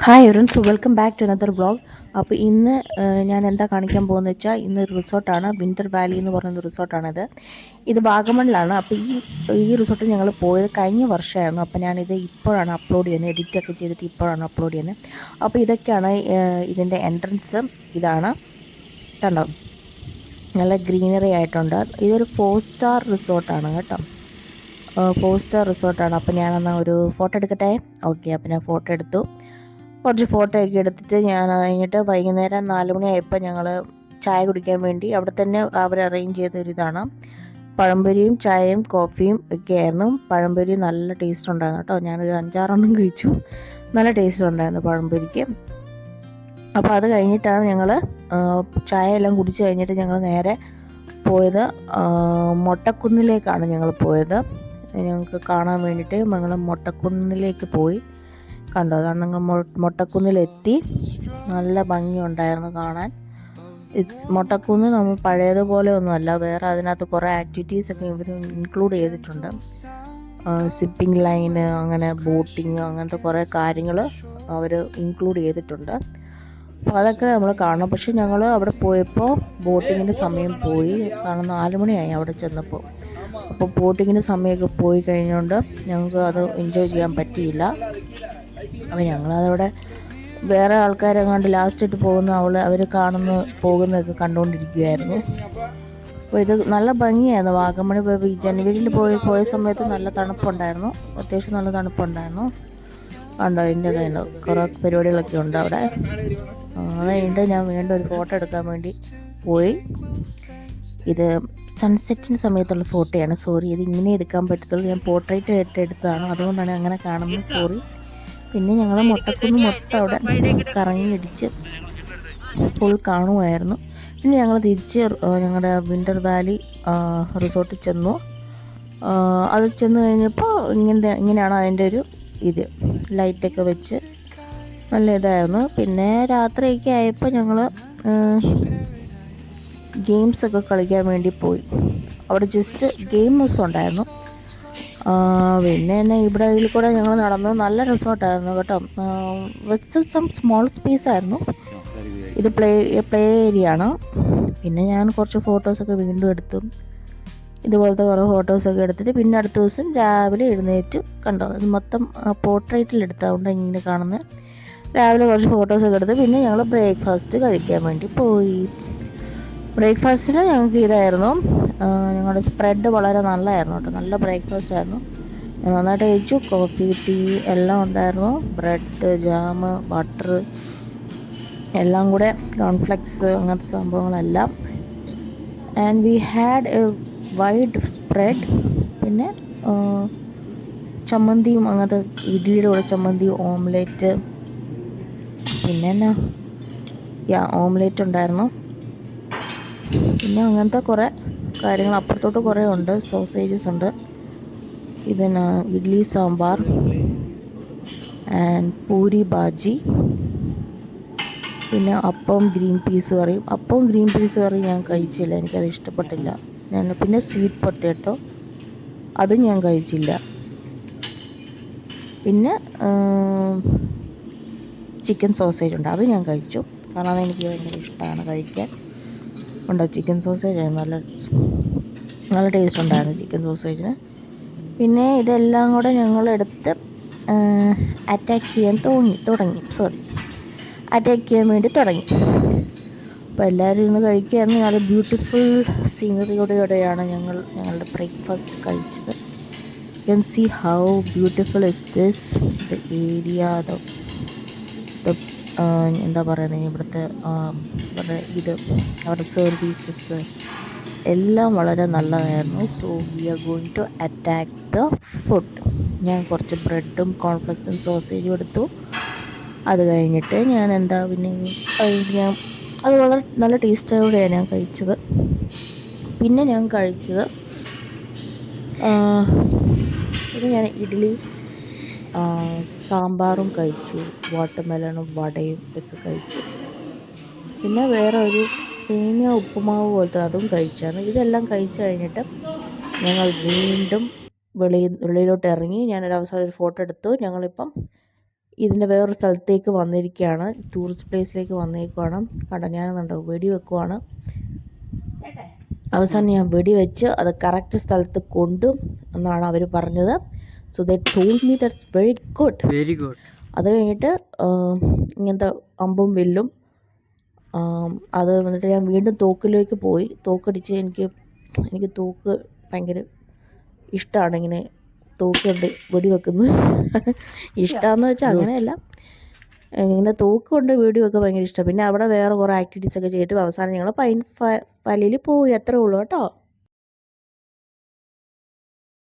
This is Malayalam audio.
Hi friends, welcome back to another vlog. അപ്പോൾ ഇന്ന് ഞാൻ എന്താ കാണിക്കാൻ പോകുന്നത് വെച്ചാൽ ഇന്നൊരു റിസോർട്ടാണ്, വിൻ്റർ വാലി എന്ന് പറയുന്ന റിസോർട്ടാണിത്. ഇത് വാഗമണിലാണ്. അപ്പോൾ ഈ റിസോർട്ടിൽ ഞങ്ങൾ പോയത് കഴിഞ്ഞ വർഷമായിരുന്നു. അപ്പോൾ ഞാനിത് ഇപ്പോഴാണ് അപ്ലോഡ് ചെയ്യുന്നത്, എഡിറ്റൊക്കെ ചെയ്തിട്ട് ഇപ്പോഴാണ് അപ്ലോഡ് ചെയ്യുന്നത്. അപ്പോൾ ഇതൊക്കെയാണ് ഇതിൻ്റെ എൻട്രൻസ്. ഇതാണ്, കണ്ടോ, നല്ല ഗ്രീനറി ആയിട്ടുണ്ട്. ഇതൊരു 4 സ്റ്റാർ റിസോർട്ടാണ് കേട്ടോ, 4 സ്റ്റാർ റിസോർട്ടാണ്. അപ്പോൾ ഞാനെന്നാൽ ഒരു ഫോട്ടോ എടുക്കട്ടെ. ഓക്കെ, അപ്പോൾ ഞാൻ ഫോട്ടോ എടുത്തു. കുറച്ച് ഫോട്ടോ ഒക്കെ എടുത്തിട്ട് ഞാൻ കഴിഞ്ഞിട്ട് വൈകുന്നേരം 4 മണിയായപ്പോൾ ഞങ്ങൾ ചായ കുടിക്കാൻ വേണ്ടി അവിടെ തന്നെ അവർ അറേഞ്ച് ചെയ്തൊരിതാണ്. പഴംപൊരിയും ചായയും കോഫിയും ഒക്കെ ആയിരുന്നു. പഴംപൊരി നല്ല ടേസ്റ്റ് ഉണ്ടായിരുന്നു കേട്ടോ, ഞാനൊരു 5-6 കഴിച്ചു. നല്ല ടേസ്റ്റ് ഉണ്ടായിരുന്നു പഴംപൊരിക്ക്. അപ്പോൾ അത് കഴിഞ്ഞിട്ടാണ് ഞങ്ങൾ ചായ എല്ലാം കുടിച്ച് കഴിഞ്ഞിട്ട് ഞങ്ങൾ നേരെ പോയത് മൊട്ടക്കുന്നിലേക്കാണ് ഞങ്ങൾ പോയത്. ഞങ്ങൾക്ക് കാണാൻ വേണ്ടിയിട്ട് ഞങ്ങൾ മൊട്ടക്കുന്നിലേക്ക് പോയി. കണ്ടോ, അതാണ് ഞങ്ങൾ മൊട്ടക്കുന്നിലെത്തി. നല്ല ഭംഗിയുണ്ടായിരുന്നു കാണാൻ. മൊട്ടക്കുന്ന് നമ്മൾ പഴയതുപോലെ ഒന്നുമല്ല, വേറെ അതിനകത്ത് കുറേ ആക്ടിവിറ്റീസൊക്കെ ഇവർ ഇൻക്ലൂഡ് ചെയ്തിട്ടുണ്ട്. സിപ്പിംഗ് ലൈന്, അങ്ങനെ ബോട്ടിങ്, അങ്ങനത്തെ കുറേ കാര്യങ്ങൾ അവർ ഇൻക്ലൂഡ് ചെയ്തിട്ടുണ്ട്. അപ്പോൾ അതൊക്കെ നമ്മൾ കാണണം. പക്ഷെ ഞങ്ങൾ അവിടെ പോയപ്പോൾ ബോട്ടിങ്ങിൻ്റെ സമയം പോയി, കാരണം 4 മണിയായി അവിടെ ചെന്നപ്പോൾ. അപ്പോൾ ബോട്ടിങ്ങിൻ്റെ സമയമൊക്കെ പോയി കഴിഞ്ഞുകൊണ്ട് ഞങ്ങൾക്ക് അത് എൻജോയ് ചെയ്യാൻ പറ്റിയില്ല. അപ്പോൾ ഞങ്ങളതവിടെ വേറെ ആൾക്കാരെങ്ങാണ്ട് ലാസ്റ്റ് ഇട്ട് പോകുന്ന അവർ പോകുന്നതൊക്കെ കണ്ടുകൊണ്ടിരിക്കുകയായിരുന്നു. അപ്പോൾ ഇത് നല്ല ഭംഗിയായിരുന്നു. വാഗമൺ ജനുവരിയിൽ പോയ സമയത്ത് നല്ല തണുപ്പുണ്ടായിരുന്നു, അത്യാവശ്യം നല്ല തണുപ്പുണ്ടായിരുന്നു. കണ്ടോ, അതിൻ്റെ കയ്യിലോ കുറേ പരിപാടികളൊക്കെ ഉണ്ട് അവിടെ. അത് കഴിഞ്ഞിട്ട് ഞാൻ വീണ്ടും ഒരു ഫോട്ടോ എടുക്കാൻ വേണ്ടി പോയി. ഇത് സൺസെറ്റിന് സമയത്തുള്ള ഫോട്ടോയാണ്. സോറി, ഇത് ഇങ്ങനെ എടുക്കാൻ പറ്റത്തുള്ളൂ, ഞാൻ പോർട്രേറ്റ് ആയിട്ട് എടുത്തതാണ്, അതുകൊണ്ടാണ് അങ്ങനെ കാണുന്നത്, സോറി. പിന്നെ ഞങ്ങൾ മൊത്തം അവിടെ കറങ്ങി അടിച്ച് ഫുൾ കാണുമായിരുന്നു. പിന്നെ ഞങ്ങൾ തിരിച്ച് ഞങ്ങളുടെ വിൻ്റർ വാലി റിസോർട്ടിൽ ചെന്നു. അത് ചെന്ന് കഴിഞ്ഞപ്പോൾ ഇങ്ങനെയാണ് അതിൻ്റെ ഒരു ലൈറ്റൊക്കെ വെച്ച് നല്ല ഇതായിരുന്നു. പിന്നെ രാത്രിയൊക്കെ ആയപ്പോൾ ഞങ്ങൾ ഗെയിംസൊക്കെ കളിക്കാൻ വേണ്ടി പോയി. അവിടെ ജസ്റ്റ് ഗെയിംസ് ഉണ്ടായിരുന്നു. പിന്നെ തന്നെ ഇവിടെ ഇതിൽ കൂടെ ഞങ്ങൾ നടന്നു. നല്ല റിസോർട്ടായിരുന്നു കേട്ടോ. വിത്ത് സം സ്മോൾ സ്പേസ് ആയിരുന്നു. ഇത് പ്ലേ ഏരിയ ആണ്. പിന്നെ ഞാൻ കുറച്ച് ഫോട്ടോസൊക്കെ വീണ്ടും എടുത്തു. ഇതുപോലത്തെ കുറേ ഫോട്ടോസൊക്കെ എടുത്തിട്ട് പിന്നെ അടുത്ത ദിവസം രാവിലെ എഴുന്നേറ്റ്, കണ്ടോ, ഇത് മൊത്തം പോർട്രേറ്റിൽ എടുത്തതുകൊണ്ട് ഇങ്ങനെ കാണുന്നത്. രാവിലെ കുറച്ച് ഫോട്ടോസൊക്കെ എടുത്ത് പിന്നെ ഞങ്ങൾ ബ്രേക്ക്ഫാസ്റ്റ് കഴിക്കാൻ വേണ്ടി പോയി. ബ്രേക്ക്ഫാസ്റ്റിന് ഞങ്ങൾക്ക് ഇതായിരുന്നു, ഞങ്ങളുടെ സ്പ്രെഡ് വളരെ നല്ലതായിരുന്നു കേട്ടോ, നല്ല ബ്രേക്ക്ഫാസ്റ്റ് ആയിരുന്നു. നന്നായിട്ട് കഴിച്ചു. കോഫി, ടീ എല്ലാം ഉണ്ടായിരുന്നു. ബ്രെഡ്, ജാം, ബട്ടർ എല്ലാം കൂടെ, കോൺഫ്ലെക്സ്, അങ്ങനത്തെ സംഭവങ്ങളെല്ലാം. And we had A wide spread. പിന്നെ ചമ്മന്തിയും, അങ്ങനത്തെ ഇഡ്ഡലിയുടെ കൂടെ ചമ്മന്തി, ഓംലെറ്റ്, പിന്നെ എന്നാ ഓംലെറ്റ് ഉണ്ടായിരുന്നു. പിന്നെ അങ്ങനത്തെ കുറേ കാര്യങ്ങൾ അപ്പുറത്തോട്ട് കുറേ ഉണ്ട്. സോസേജസ് ഉണ്ട്. ഇതിന് ഇഡ്ഡലി സാമ്പാർ ആൻഡ് പൂരി ബാജി, പിന്നെ അപ്പവും ഗ്രീൻ പീസ് കറിയും. അപ്പവും ഗ്രീൻ പീസ് കറി ഞാൻ കഴിച്ചില്ല, എനിക്കത് ഇഷ്ടപ്പെട്ടില്ല. പിന്നെ സ്വീറ്റ് പൊട്ടാറ്റോ, അതും ഞാൻ കഴിച്ചില്ല. പിന്നെ ചിക്കൻ സോസേജ് ഉണ്ട്, അത് ഞാൻ കഴിച്ചു, കാരണം അതെനിക്ക് ഭയങ്കര ഇഷ്ടമാണ് കഴിക്കാൻ. ഉണ്ടോ, ചിക്കൻ സോസേജ് നല്ല ടേസ്റ്റ് ഉണ്ടായിരുന്നു ചിക്കൻ സോസേജിന്. പിന്നെ ഇതെല്ലാം കൂടെ ഞങ്ങളെടുത്ത് അറ്റാക്ക് ചെയ്യാൻ വേണ്ടി തുടങ്ങി. അപ്പോൾ എല്ലാവരും ഇന്ന് കഴിക്കുകയായിരുന്നു. നല്ല ബ്യൂട്ടിഫുൾ സീനറിയോടെയാണ് ഞങ്ങളുടെ ബ്രേക്ക്ഫാസ്റ്റ് കഴിച്ചത്. You can see how beautiful is this the area, എന്താ പറയുന്നത്, ഇവിടുത്തെ അവരുടെ സർവീസസ് എല്ലാം വളരെ നല്ലതായിരുന്നു. So we are going to attack the food. ഞാൻ കുറച്ച് ബ്രെഡും കോൺഫ്ലെക്സും സോസേജും എടുത്തു. അത് കഴിഞ്ഞിട്ട് ഞാൻ അത് വളരെ നല്ല ടേസ്റ്റോടെയാണ് ഞാൻ കഴിച്ചത്. പിന്നെ ഞാൻ കഴിച്ചത് ഞാൻ ഇഡ്ഡലി സാമ്പാറും കഴിച്ചു, വാട്ടർമെലണും വടയും ഒക്കെ കഴിച്ചു. പിന്നെ വേറെ ഒരു സേമിയ ഉപ്പുമാവ് പോലത്തെ അതും കഴിച്ചായിരുന്നു. ഇതെല്ലാം കഴിച്ചു കഴിഞ്ഞിട്ട് ഞങ്ങൾ വീണ്ടും വെളിയിലോട്ട് ഇറങ്ങി. ഞാനൊരു അവസാനം ഒരു ഫോട്ടോ എടുത്തു. ഞങ്ങളിപ്പം ഇതിൻ്റെ വേറൊരു സ്ഥലത്തേക്ക് വന്നിരിക്കുകയാണ്, ടൂറിസ്റ്റ് പ്ലേസിലേക്ക് വന്നേക്കുവാണ്. കണ്ട ഞാനുണ്ടോ വെടി വെക്കുവാണ്. അവസാനം ഞാൻ വെടി വെച്ച് അത് കറക്റ്റ് സ്ഥലത്ത് കൊണ്ടു എന്നാണ് അവർ പറഞ്ഞത്. So they told me that's very good. അത് കഴിഞ്ഞിട്ട് ഇങ്ങനത്തെ അമ്പും വില്ലും അത് വന്നിട്ട് ഞാൻ വീണ്ടും തോക്കിലേക്ക് പോയി. തോക്കടിച്ച് എനിക്ക് തോക്ക് ഭയങ്കര ഇഷ്ടമാണ്. ഇങ്ങനെ തോക്ക് കൊണ്ട് വെടിവെക്കുന്നത് ഇഷ്ടമാണെന്ന് വെച്ചാൽ അങ്ങനെയല്ല, ഇങ്ങനെ തോക്ക് കൊണ്ട് വെടിവെക്കാൻ ഭയങ്കര ഇഷ്ടം. പിന്നെ അവിടെ വേറെ കുറേ ആക്ടിവിറ്റീസൊക്കെ ചെയ്തിട്ട് അവസാനം ഞങ്ങൾ പൈൻ വാലിയിൽ പോയി. അത്രേ ഉള്ളൂ കേട്ടോ.